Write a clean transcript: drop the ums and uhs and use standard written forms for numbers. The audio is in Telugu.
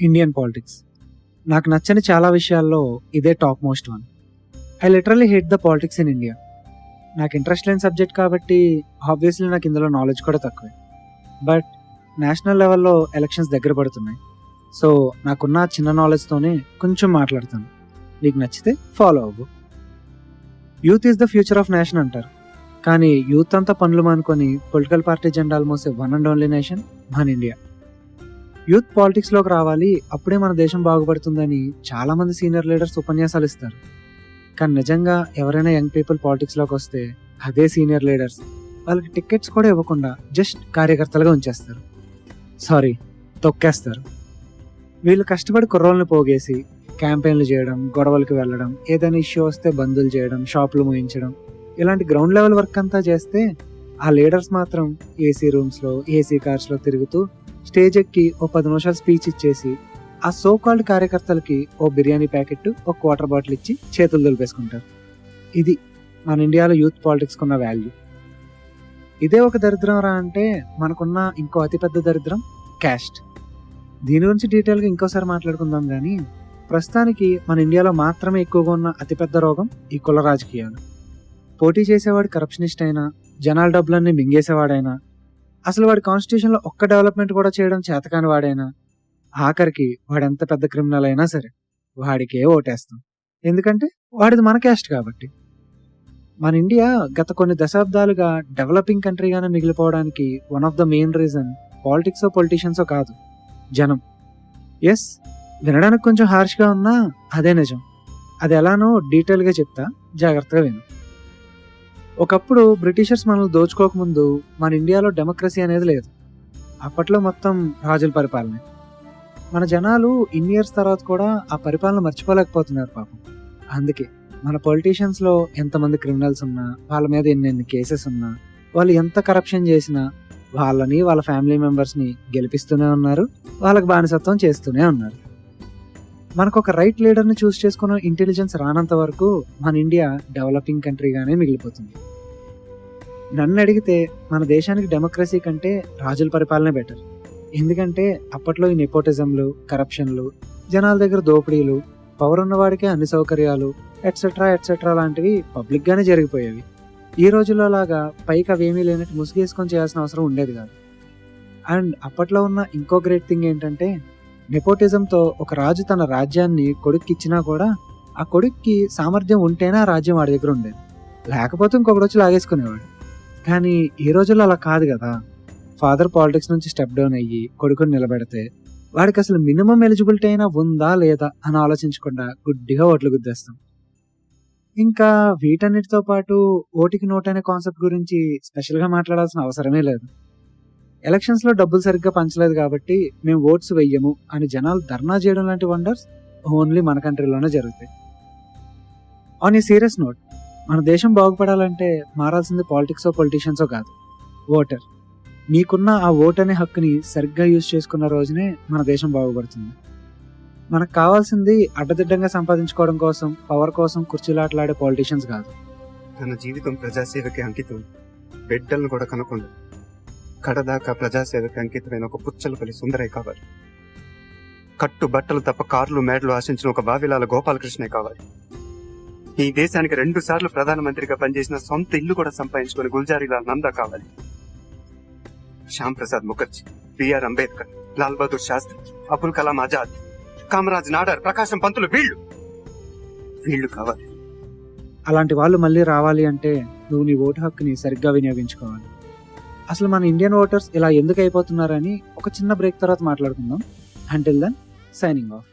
Indian politics. నాకు నచ్చని చాలా విషయాల్లో ఇదే top most one. I literally hate the politics in India. నాకు ఇంట్రెస్ట్ లేని సబ్జెక్ట్ కాబట్టి ఆబ్వియస్లీ నాకు ఇందులో నాలెడ్జ్ కూడా తక్కువే. బట్ నేషనల్ లెవెల్లో ఎలక్షన్స్ దగ్గర పడుతున్నాయి. సో నాకున్న చిన్న నాలెడ్జ్తోనే కొంచెం మాట్లాడతాను. నీకు నచ్చితే ఫాలో అవ్వు. Youth is the future of nation అంటారు. కానీ యూత్ అంతా పనులు మానుకొని పొలిటికల్ పార్టీ జెండాలు మోసే వన్ అండ్ ఓన్లీ నేషన్ మన ఇండియా. యూత్ పాలిటిక్స్లోకి రావాలి, అప్పుడే మన దేశం బాగుపడుతుందని చాలామంది సీనియర్ లీడర్స్ ఉపన్యాసాలు ఇస్తారు. కానీ నిజంగా ఎవరైనా యంగ్ పీపుల్ పాలిటిక్స్లోకి వస్తే అదే సీనియర్ లీడర్స్ వాళ్ళకి టికెట్స్ కూడా ఇవ్వకుండా జస్ట్ కార్యకర్తలుగా ఉంచేస్తారు. సారీ, తొక్కేస్తారు. వీళ్ళు కష్టపడి కుర్రోళ్ళని పోగేసి క్యాంపెయిన్లు చేయడం, గొడవలకు వెళ్ళడం, ఏదైనా ఇష్యూ వస్తే బందులు చేయడం, షాపులు మూయించడం, ఇలాంటి గ్రౌండ్ లెవెల్ వర్క్ అంతా చేస్తే ఆ లీడర్స్ మాత్రం ఏసీ రూమ్స్లో, ఏసీ కార్స్లో తిరుగుతూ స్టేజ్ ఎక్కి ఓ 10 నిమిషాలు స్పీచ్ ఇచ్చేసి ఆ సో కాల్డ్ కార్యకర్తలకి ఓ బిర్యానీ ప్యాకెట్, ఒక వాటర్ బాటిల్ ఇచ్చి చేతులు దులిపేసుకుంటారు. ఇది మన ఇండియాలో యూత్ పాలిటిక్స్కి ఉన్న వాల్యూ. ఇదే ఒక దరిద్రం రా అంటే మనకున్న ఇంకో అతిపెద్ద దరిద్రం క్యాస్ట్. దీని గురించి డీటెయిల్గా ఇంకోసారి మాట్లాడుకుందాం. కానీ ప్రస్తుతానికి మన ఇండియాలో మాత్రమే ఎక్కువగా ఉన్న అతిపెద్ద రోగం ఈ కుల రాజకీయాలు. పోటీ చేసేవాడు కరప్షనిస్ట్ అయినా, జనాల డబ్బులన్నీ మింగేసేవాడైనా, అసలు వాడి కాన్స్టిట్యూషన్లో ఒక్క డెవలప్మెంట్ కూడా చేయడం చేతకాని వాడైనా, ఆఖరికి వాడెంత పెద్ద క్రిమినల్ అయినా సరే వాడికే ఓటేస్తాం. ఎందుకంటే వాడిది మన క్యాస్ట్ కాబట్టి. మన ఇండియా గత కొన్ని దశాబ్దాలుగా డెవలపింగ్ కంట్రీగానే మిగిలిపోవడానికి one of the main reason పాలిటిక్సో పొలిటీషియన్సో కాదు, జనం. ఎస్, వినడానికి కొంచెం హార్ష్గా ఉన్నా అదే నిజం. అది ఎలానో డీటెయిల్గా చెప్తా, జాగ్రత్తగా విను. ఒకప్పుడు బ్రిటిషర్స్ మనల్ని దోచుకోకముందు మన ఇండియాలో డెమోక్రసీ అనేది లేదు. అప్పట్లో మొత్తం రాజుల పరిపాలనే. మన జనాలు ఇన్ని ఇయర్స్ తర్వాత కూడా ఆ పరిపాలన మర్చిపోలేకపోతున్నారు పాపం. అందుకే మన పొలిటీషియన్స్లో ఎంతమంది క్రిమినల్స్ ఉన్నా, వాళ్ళ మీద ఎన్ని కేసెస్ ఉన్నా, వాళ్ళు ఎంత కరప్షన్ చేసినా వాళ్ళని, వాళ్ళ ఫ్యామిలీ మెంబర్స్ని గెలిపిస్తూనే ఉన్నారు, వాళ్ళకి బానిసత్వం చేస్తూనే ఉన్నారు. మనకు ఒక రైట్ లీడర్ని చూస్ చేసుకున్న ఇంటెలిజెన్స్ రానంత వరకు మన ఇండియా డెవలపింగ్ కంట్రీగానే మిగిలిపోతుంది. నన్ను అడిగితే మన దేశానికి డెమోక్రసీ కంటే రాజుల పరిపాలనే బెటర్. ఎందుకంటే అప్పట్లో ఈ నెపోటిజంలు, కరప్షన్లు, జనాల దగ్గర దోపిడీలు, పవర్ ఉన్నవాడికే అన్ని సౌకర్యాలు ఎట్సెట్రా ఎట్సెట్రా లాంటివి పబ్లిక్గానే జరిగిపోయేవి. ఈ రోజుల్లో లాగా పైకి అవేమీ లేనట్టు ముసుగేసుకొని చేయాల్సిన అవసరం ఉండేది కాదు. అండ్ అప్పట్లో ఉన్న ఇంకో గ్రేట్ థింగ్ ఏంటంటే, నెపోటిజంతో ఒక రాజు తన రాజ్యాన్ని కొడుక్కి ఇచ్చినా కూడా ఆ కొడుక్కి సామర్థ్యం ఉంటేనే ఆ రాజ్యం వాడి దగ్గర ఉండేది, లేకపోతే ఇంకొకటి వచ్చి లాగేసుకునేవాడు. కానీ ఈ రోజుల్లో అలా కాదు కదా. ఫాదర్ పాలిటిక్స్ నుంచి స్టెప్ డౌన్ అయ్యి కొడుకుని నిలబెడితే వాడికి అసలు మినిమం ఎలిజిబిలిటీ అయినా ఉందా లేదా అని ఆలోచించకుండా గుడ్డిగా ఓట్లు గుద్దేస్తాం. ఇంకా వీటన్నిటితో పాటు ఓటికి నోట్ అనే కాన్సెప్ట్ గురించి స్పెషల్గా మాట్లాడాల్సిన అవసరమే లేదు. ఎలక్షన్స్లో డబ్బులు సరిగ్గా పంచలేదు కాబట్టి మేము ఓట్స్ వెయ్యము అని జనాలు ధర్నా చేయడం లాంటి వండర్స్ ఓన్లీ మన కంట్రీలోనే జరుగుతాయి. ఆన్ ఏ సీరియస్ నోట్, మన దేశం బాగుపడాలంటే మారాల్సింది పాలిటిక్సో పొలిటీషియన్సో కాదు, ఓటర్. నీకున్న ఆ ఓట్ అనే హక్కుని సరిగ్గా యూజ్ చేసుకున్న రోజునే మన దేశం బాగుపడుతుంది. మనకు కావాల్సింది అడ్డదిడ్డంగా సంపాదించుకోవడం కోసం, పవర్ కోసం కుర్చీలాటలాడే పాలిటీషియన్స్ కాదు. తన జీవితం ప్రజాసేవకి అంకితం, బిడ్డలను కూడా కనుక్కుండా కడదాకా ప్రజాసేవకి అంకితమైన ఒక పుచ్చలపల్లి సుందరయ్య కావాలి. కట్టు బట్టలు తప్ప కార్లు మేడలు ఆశించిన ఒక వావిలాల గోపాలకృష్ణే కావాలి. ఈ దేశానికి 2 సార్లు ప్రధానమంత్రిగా పనిచేసిన సొంత ఇల్లు కూడా సంపాదించుకుని గుల్జారీలాల్ నందా కావాలి. శ్యామ్ ప్రసాద్ ముఖర్జీ, బిఆర్ అంబేద్కర్, లాల్ బహదూర్ శాస్త్రి, అబుల్ కలాం ఆజాద్, కామరాజ్ నాడర్, ప్రకాశం పంతులు, వీళ్ళు కావాలి. అలాంటి వాళ్ళు మళ్ళీ రావాలి అంటే నువ్వు నీ ఓటు హక్కుని సరిగ్గా వినియోగించుకోవాలి. అసలు మన ఇండియన్ ఓటర్స్ ఇలా ఎందుకు అయిపోతున్నారని ఒక చిన్న బ్రేక్ తర్వాత మాట్లాడుకుందాం. Until then, signing of.